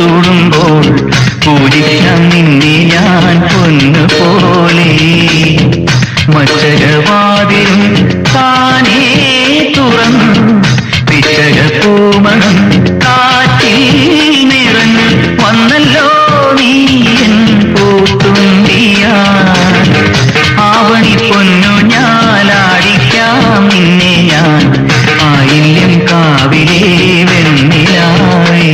ചൂടുമ്പോൾ പൂജിക്കാം നിന്നെ ഞാൻ പൊന്നുപോലെ. മച്ചകവാതിലും താനേ തുറന്നു പിച്ചകപ്പൂമണം കാറ്റിൽ നിറഞ്ഞു വന്നല്ലോ നീ എൻ പൂത്തുമ്പിയാൻ. ആവണി പൊന്നു ഞാലാടിക്കാം നിന്നെ ഞാൻ ആയില്യം കാവിലേ വെണ്ണിലാവേ.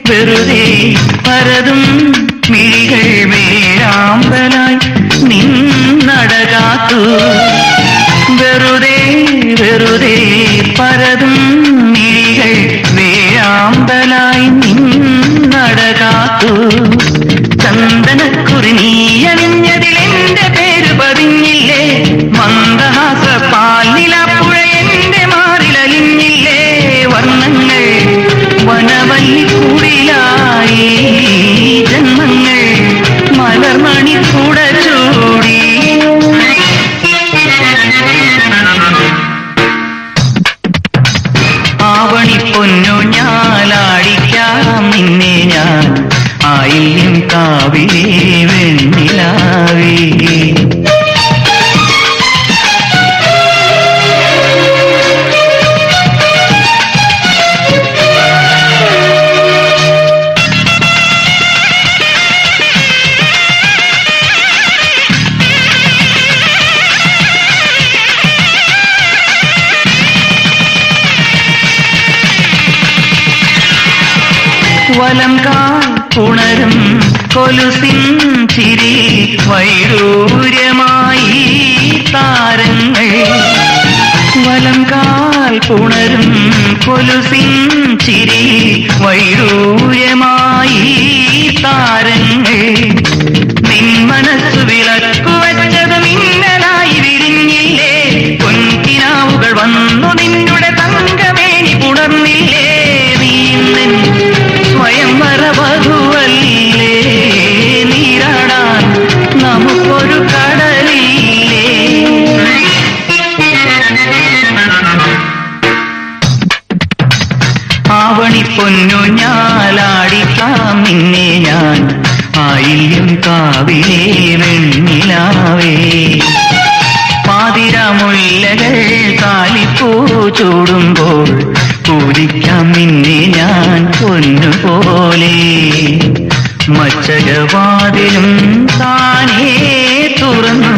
വെറുതെ പരതും മിഴികൾ വേഴാമ്പലായി നിന്നടകാത്തു. വെറുതെ പരതും മിഴികൾ വേഴാമ്പലായി നിന്നടകാത്തു. ചന്ദനക്കുറി നീയണിഞ്ഞതിലെന്റെ പേര് പതിഞ്ഞില്ലേ? മന്ദഹാസ പാൽനിലാപ്പുഴ എന്റെ മാറിലലിഞ്ഞില്ലേ? വർണ്ണങ്ങൾ വനവല്ലിക്കൂടിലായി ജന്മങ്ങൾ മലർമണി കൂട ചൂടി. ആവണി പൊന്നു ഞാലാടിക്കാം നിന്നെ ഞാൻ ആയില്യം കാവിലേ വെണ്ണിലാവേ. വലംകാൽ പുണരും കൊലുസിൻ ചിരി വൈഡൂര്യമായി താരങ്ങൾ. വലംകാൽ പുണരും കൊലുസിൻ ചിരി വൈഡൂര്യമായി താരങ്ങൾ. നിൻ മനസ്സു വിളക്കുവച്ചത് മിന്നലായി വിരിഞ്ഞില്ലേ? പൊൻകിനാവുകൾ വന്നു നിന്നുടെ തങ്കമേനി പുണർന്നില്ലേ? നീ സ്വയംവര വധുവല്ലേ? നീരാടാൻ നമുക്കൊരു കടലില്ലേ? ആവണി പൊന്നു ഞാലാടിക്കാം നിന്നെ ഞാൻ ആയില്യം കാവിലേ വെണ്ണിലാവേ. പാതിരാമുല്ലകൾ കാലിപ്പൂ ചൂടുമ്പോൾ പൂജിക്കാം നിന്നെ ഞാൻ പൊന്നുപോലെ. മച്ചകവാതിലും താനേ തുറന്നു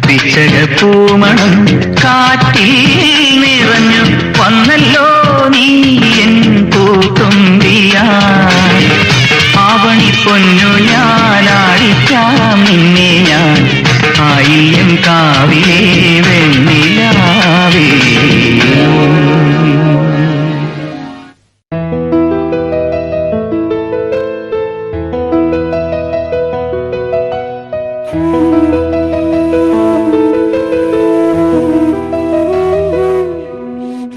പിച്ചകപ്പൂമണം കാറ്റിൽ നിറഞ്ഞു വന്നല്ലോ നീ എൻ പൂത്തുമ്പിയാൻ. ആവണി പൊന്നു ഞാലാടിക്കാം നിന്നെ ഞാൻ ആയില്യം കാവിലേ വെണ്ണിലാവേ.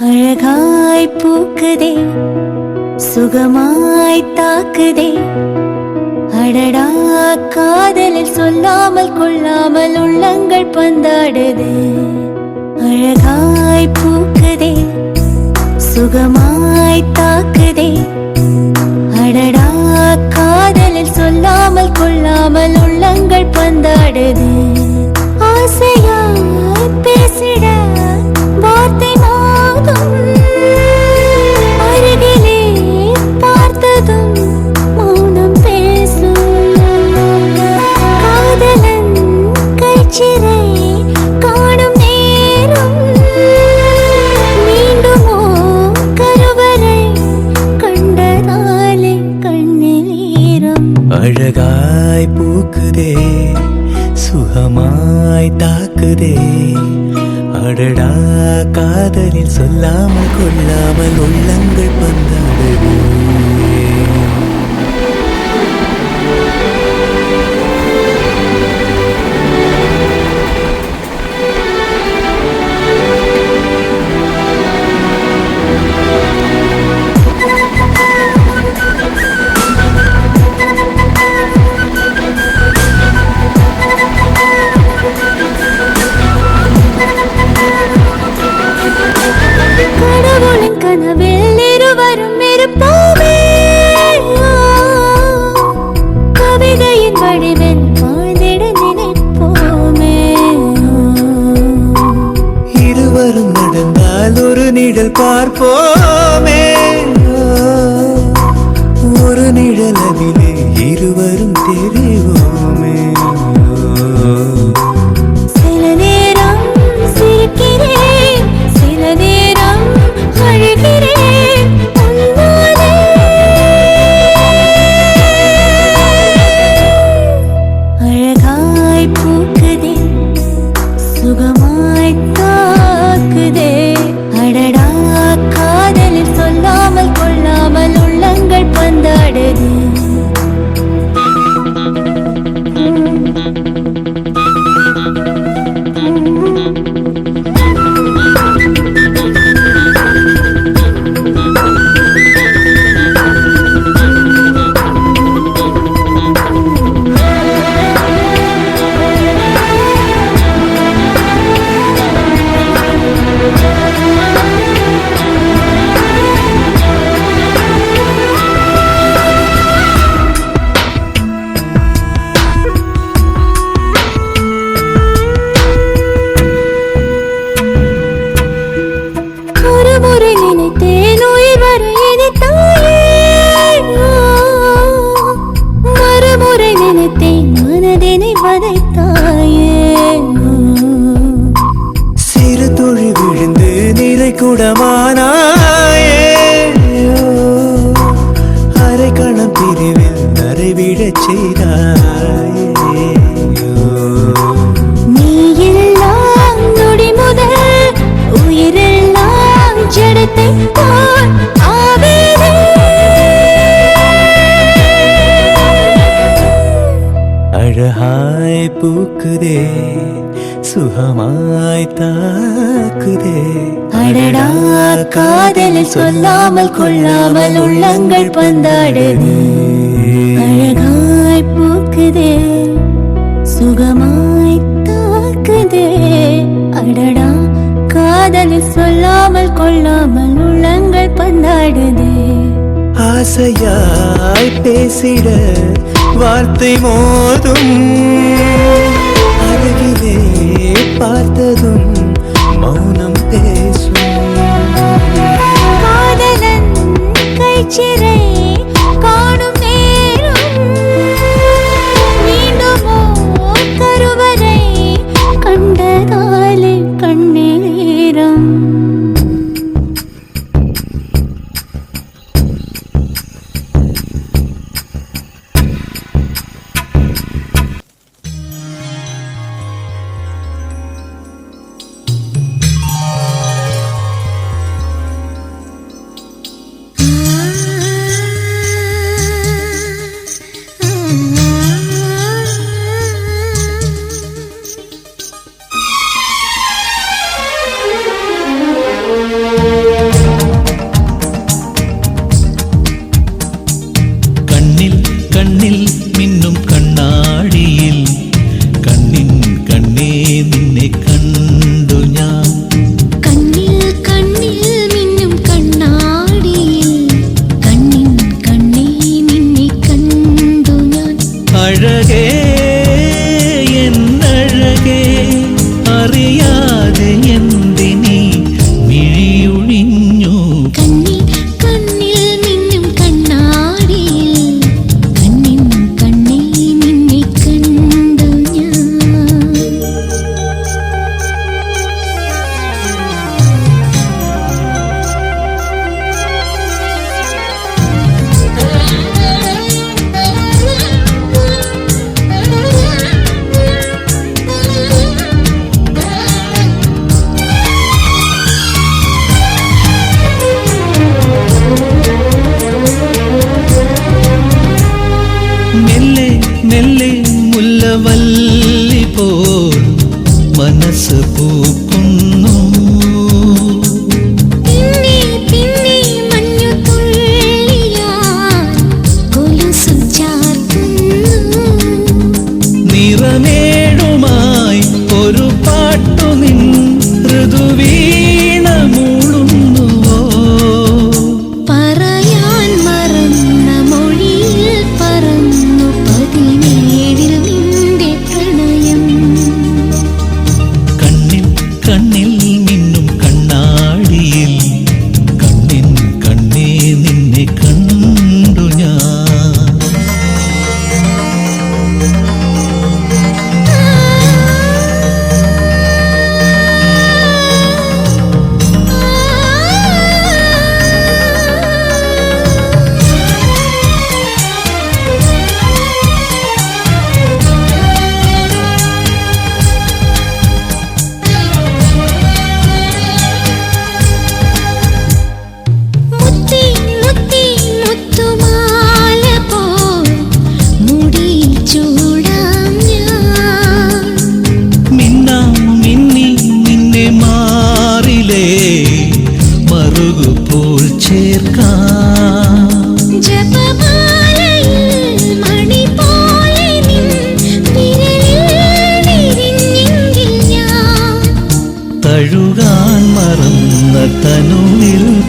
அழகாய் பூக்குதே சுகமாய் தாக்குதே அடடா காதலில் சொல்லாமல் கொள்ளாமல் உள்ளங்கள் பந்தாடுதே. அழகாய் பூக்குதே சுகமாய் தாக்குதே அடடா காதலில் சொல்லாமல் கொள்ளாமல் உள்ளங்கள் பந்தாடுதே. ஆசையாய் பேசிட வார்த்தை மாதும் அருகிலே பார்த்ததும் மௌனம் பேசும். காதலன் கைச்சிறை காணும் நேரம் மீண்டுமோ கருவறை கண்டதாலே கண்ணில் ஈரம். அழகாய் பூக்குதே சுகமாய் தாக்குதே அடடா காதலில் சொல்லாமல் கொள்ளாமல் உள்ளங்கள் பந்தாடுதே. நிழல் பார்ப்போமே ஒரு நிழலவிலே இருவரும் தெரிவோமே சில நேரம் சிரிக்கிறேன் சில நேரம் அழுகிறேன் உன்னாலே அழகாய் பூக்குதே சுகமாய் தாக்குதே அடடா காதலில் சொல்லாமல் கொள்ளாமல் உள்ளங்கள் பந்தாடுது ஒரு முறை நினைத்தேன் உயிர் வர இனித்தாயே மறுமுறை நினைத்தேன் மனதினை வதைத்தாயே சிறு துளி விழுந்து நிறை குடமானாயே அரை கணம் பிரிவில் நரைவிடச் செய்தாயே நீ எல்லாம் நொடி முதல் உயிரெல்லாம் ஜடத்தை போல் ஆவேனே அழகாய் பூக்குதே சுகமாய் தாக்குதே அடடா காதலில் சொல்லாமல் கொள்ளாமல் உள்ளங்கள் பந்தாடுது அழகாய் பூக்குதே சுகமாய் தாக்குதே அடடா காதலில் சொல்லாமல் கொள்ளாமல் உள்ளங்கள் பந்தாடுதே ஆசையாய் பேசிட வார்த்தை மோதும் அருகிலே பார்த்ததும் மௌனம் பேசும் காதலன் கைச்சிறை காணும் நேரம் மீண்டுமோ கருவறை கண்டதாலே கண்ணீரம்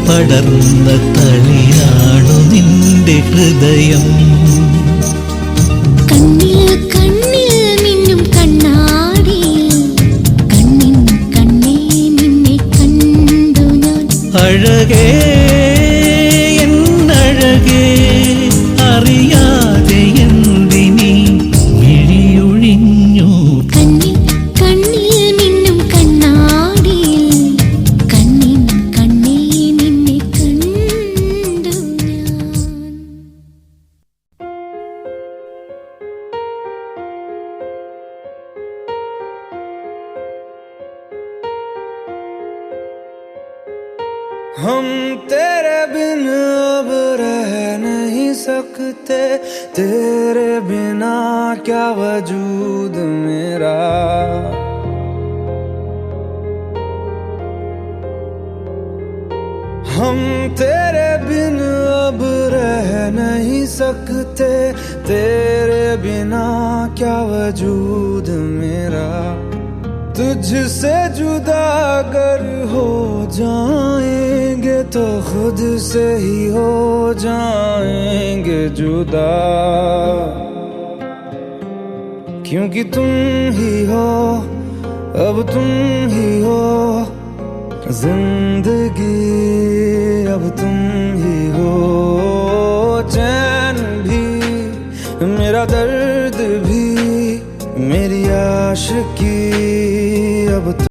പടർന്ന തളിരാണു നിന്റെ ഹൃദയം. കണ്ണിൽ കണ്ണിൽ മിന്നും കണ്ണാടിയിൽ കണ്ണിൻ കണ്ണേ നിന്നെ കണ്ടു ഞാൻ. അഴകേ എന്നഴകേ അറിയാതെ എന്തിനീ മിഴിയൊഴിഞ്ഞു. കണ്ണിൽ കണ്ണിൽ മിന്നും കണ്ണാടിയിൽ കണ്ണിൻ കണ്ണേ നിന്നെ കണ്ടു ഞാൻ. हम तेरे बिन अब रह नहीं सकते, तेरे बिना क्या वजूद मेरा. हम तेरे बिन अब रह नहीं सकते, तेरे बिना क्या वजूद मेरा. तुझसे जुदा अगर हो जाएंगे तो खुद से ही हो जाएंगे जुदा. क्योंकि तुम ही हो, अब तुम ही हो जिंदगी, अब तुम ही हो. चैन भी मेरा दर्द भी मेरी आशिकी अब